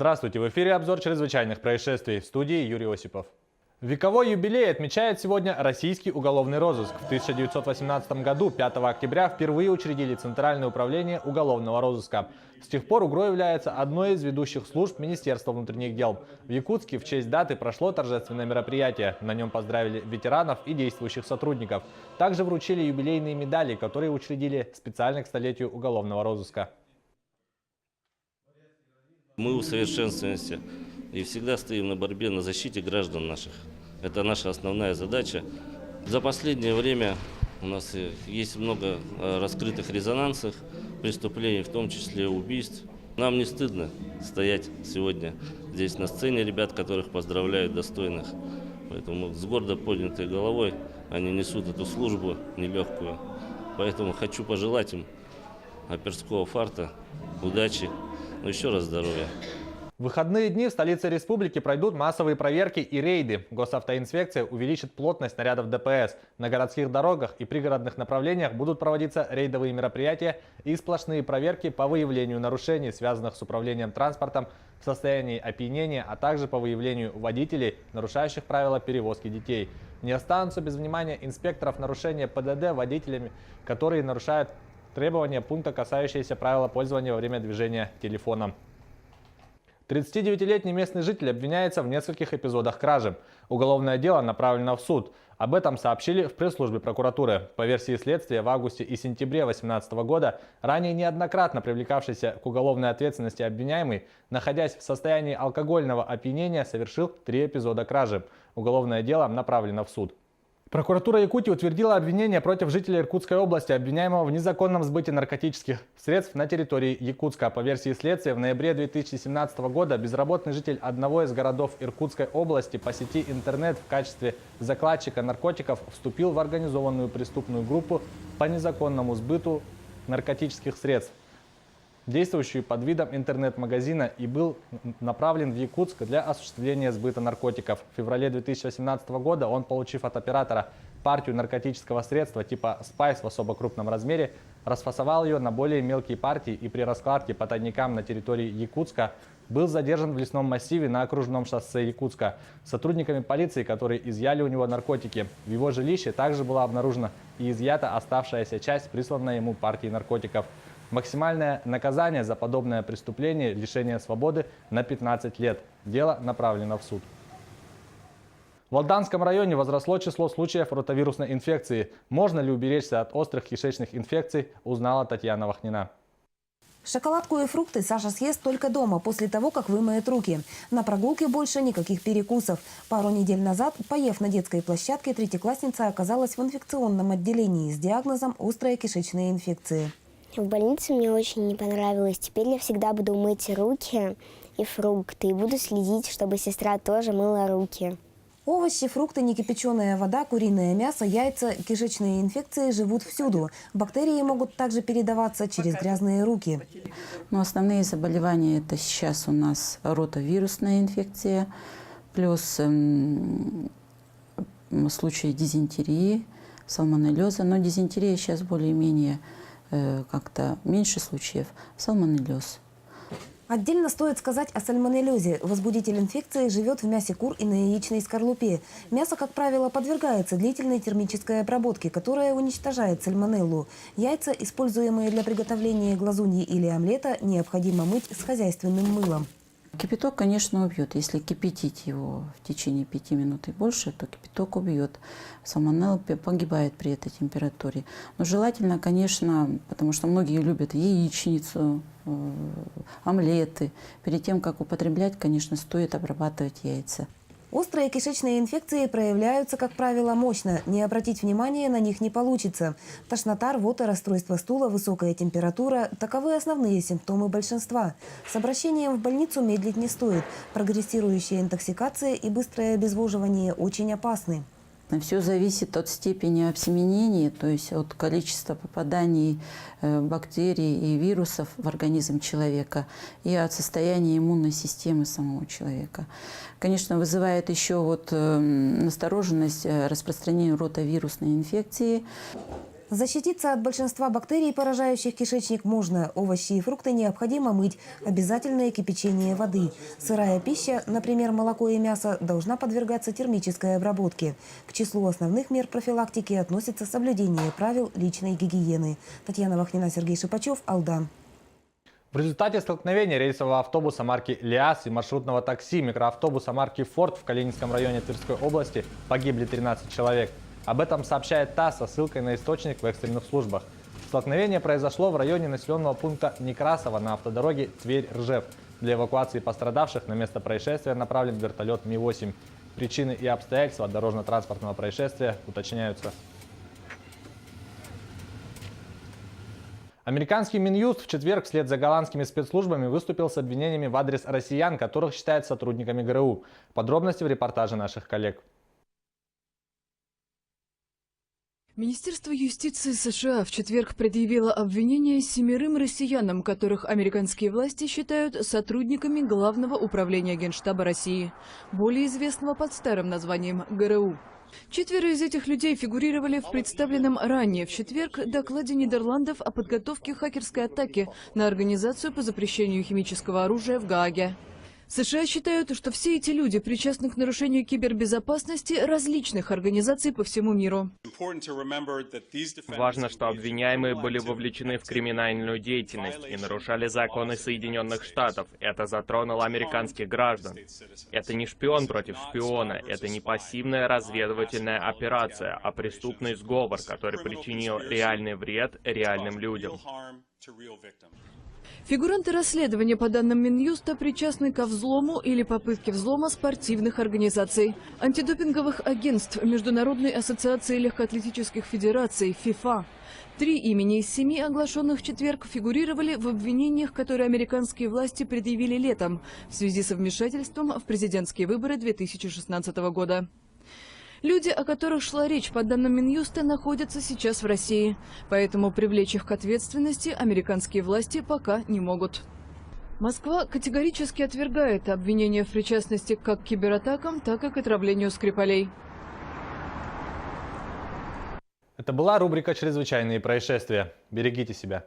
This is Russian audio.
Здравствуйте, в эфире обзор чрезвычайных происшествий. В студии Юрий Осипов. Вековой юбилей отмечает сегодня российский уголовный розыск. В 1918 году, 5 октября, впервые учредили Центральное управление уголовного розыска. С тех пор УГРО является одной из ведущих служб Министерства внутренних дел. В Якутске в честь даты прошло торжественное мероприятие. На нем поздравили ветеранов и действующих сотрудников. Также вручили юбилейные медали, которые учредили специально к столетию уголовного розыска. Мы усовершенствуемся и всегда стоим на борьбе, на защите граждан наших. Это наша основная задача. За последнее время у нас есть много раскрытых резонансных преступлений, в том числе убийств. Нам не стыдно стоять сегодня здесь на сцене ребят, которых поздравляют достойных. Поэтому с гордо поднятой головой они несут эту службу нелегкую. Поэтому хочу пожелать им оперского фарта, удачи, но еще раз здоровья. В выходные дни в столице республики пройдут массовые проверки и рейды. Госавтоинспекция увеличит плотность нарядов ДПС. На городских дорогах и пригородных направлениях будут проводиться рейдовые мероприятия и сплошные проверки по выявлению нарушений, связанных с управлением транспортом в состоянии опьянения, а также по выявлению водителей, нарушающих правила перевозки детей. Не останутся без внимания инспекторов нарушения ПДД водителями, которые нарушают требования пункта, касающиеся правила пользования во время движения телефоном. 39-летний местный житель обвиняется в нескольких эпизодах кражи. Уголовное дело направлено в суд. Об этом сообщили в пресс-службе прокуратуры. По версии следствия, в августе и сентябре 2018 года ранее неоднократно привлекавшийся к уголовной ответственности обвиняемый, находясь в состоянии алкогольного опьянения, совершил 3 эпизода кражи. Уголовное дело направлено в суд. Прокуратура Якутии утвердила обвинение против жителя Иркутской области, обвиняемого в незаконном сбытии наркотических средств на территории Якутска. По версии следствия, в ноябре 2017 года безработный житель одного из городов Иркутской области по сети интернет в качестве закладчика наркотиков вступил в организованную преступную группу по незаконному сбыту наркотических средств, действующую под видом интернет-магазина, и был направлен в Якутск для осуществления сбыта наркотиков. В феврале 2018 года он, получив от оператора партию наркотического средства типа «Спайс» в особо крупном размере, расфасовал ее на более мелкие партии и при раскладке по тайникам на территории Якутска был задержан в лесном массиве на окружном шоссе Якутска сотрудниками полиции, которые изъяли у него наркотики. В его жилище также была обнаружена и изъята оставшаяся часть присланной ему партии наркотиков. Максимальное наказание за подобное преступление – лишение свободы на 15 лет. Дело направлено в суд. В Алданском районе возросло число случаев ротавирусной инфекции. Можно ли уберечься от острых кишечных инфекций, узнала Татьяна Вахнина. Шоколадку и фрукты Саша съест только дома, после того, как вымоет руки. На прогулке больше никаких перекусов. Пару недель назад, поев на детской площадке, третьеклассница оказалась в инфекционном отделении с диагнозом «острая кишечная инфекция». В больнице мне очень не понравилось. Теперь я всегда буду мыть руки и фрукты. И буду следить, чтобы сестра тоже мыла руки. Овощи, фрукты, некипяченая вода, куриное мясо, яйца. Кишечные инфекции живут всюду. Бактерии могут также передаваться через грязные руки. Но основные заболевания – это сейчас у нас ротавирусная инфекция, плюс случаи дизентерии, сальмонеллеза. Но дизентерия сейчас более-менее как-то меньше случаев, сальмонеллез. Отдельно стоит сказать о сальмонеллезе. Возбудитель инфекции живет в мясе кур и на яичной скорлупе. Мясо, как правило, подвергается длительной термической обработке, которая уничтожает сальмонеллу. Яйца, используемые для приготовления глазуньи или омлета, необходимо мыть с хозяйственным мылом. Кипяток, конечно, убьет. Если кипятить его в течение 5 минут и больше, то кипяток убьет. Сальмонелла погибает при этой температуре. Но желательно, конечно, потому что многие любят яичницу, омлеты. Перед тем, как употреблять, конечно, стоит обрабатывать яйца. Острые кишечные инфекции проявляются, как правило, мощно. Не обратить внимания на них не получится. Тошнота, рвота, расстройство стула, высокая температура – таковы основные симптомы большинства. С обращением в больницу медлить не стоит. Прогрессирующая интоксикация и быстрое обезвоживание очень опасны. Все зависит от степени обсеменения, то есть от количества попаданий бактерий и вирусов в организм человека и от состояния иммунной системы самого человека. Конечно, вызывает еще настороженность распространения ротавирусной инфекции. Защититься от большинства бактерий, поражающих кишечник, можно. Овощи и фрукты необходимо мыть. Обязательное кипячение воды. Сырая пища, например, молоко и мясо, должна подвергаться термической обработке. К числу основных мер профилактики относится соблюдение правил личной гигиены. Татьяна Вахнина, Сергей Шипачев, Алдан. В результате столкновения рейсового автобуса марки «Лиас» и маршрутного такси микроавтобуса марки «Форд» в Калининском районе Тверской области погибли 13 человек. Об этом сообщает ТАСС со ссылкой на источник в экстренных службах. Столкновение произошло в районе населенного пункта Некрасово на автодороге Тверь-Ржев. Для эвакуации пострадавших на место происшествия направлен вертолет Ми-8. Причины и обстоятельства дорожно-транспортного происшествия уточняются. Американский Минюст в четверг вслед за голландскими спецслужбами выступил с обвинениями в адрес россиян, которых считают сотрудниками ГРУ. Подробности в репортаже наших коллег. Министерство юстиции США в четверг предъявило обвинение 7 россиянам, которых американские власти считают сотрудниками Главного управления Генштаба России, более известного под старым названием ГРУ. 4 из этих людей фигурировали в представленном ранее в четверг докладе Нидерландов о подготовке хакерской атаки на организацию по запрещению химического оружия в Гааге. США считают, что все эти люди причастны к нарушению кибербезопасности различных организаций по всему миру. Важно, что обвиняемые были вовлечены в криминальную деятельность и нарушали законы Соединенных Штатов. Это затронуло американских граждан. Это не шпион против шпиона, это не пассивная разведывательная операция, а преступный сговор, который причинил реальный вред реальным людям. Фигуранты расследования, по данным Минюста, причастны ко взлому или попытке взлома спортивных организаций, антидопинговых агентств, Международной ассоциации легкоатлетических федераций ФИФА. 3 имени из 7 оглашенных в четверг фигурировали в обвинениях, которые американские власти предъявили летом в связи со вмешательством в президентские выборы 2016 года. Люди, о которых шла речь, по данным Минюста, находятся сейчас в России. Поэтому привлечь их к ответственности американские власти пока не могут. Москва категорически отвергает обвинения в причастности как к кибератакам, так и к отравлению Скрипалей. Это была рубрика «Чрезвычайные происшествия». Берегите себя.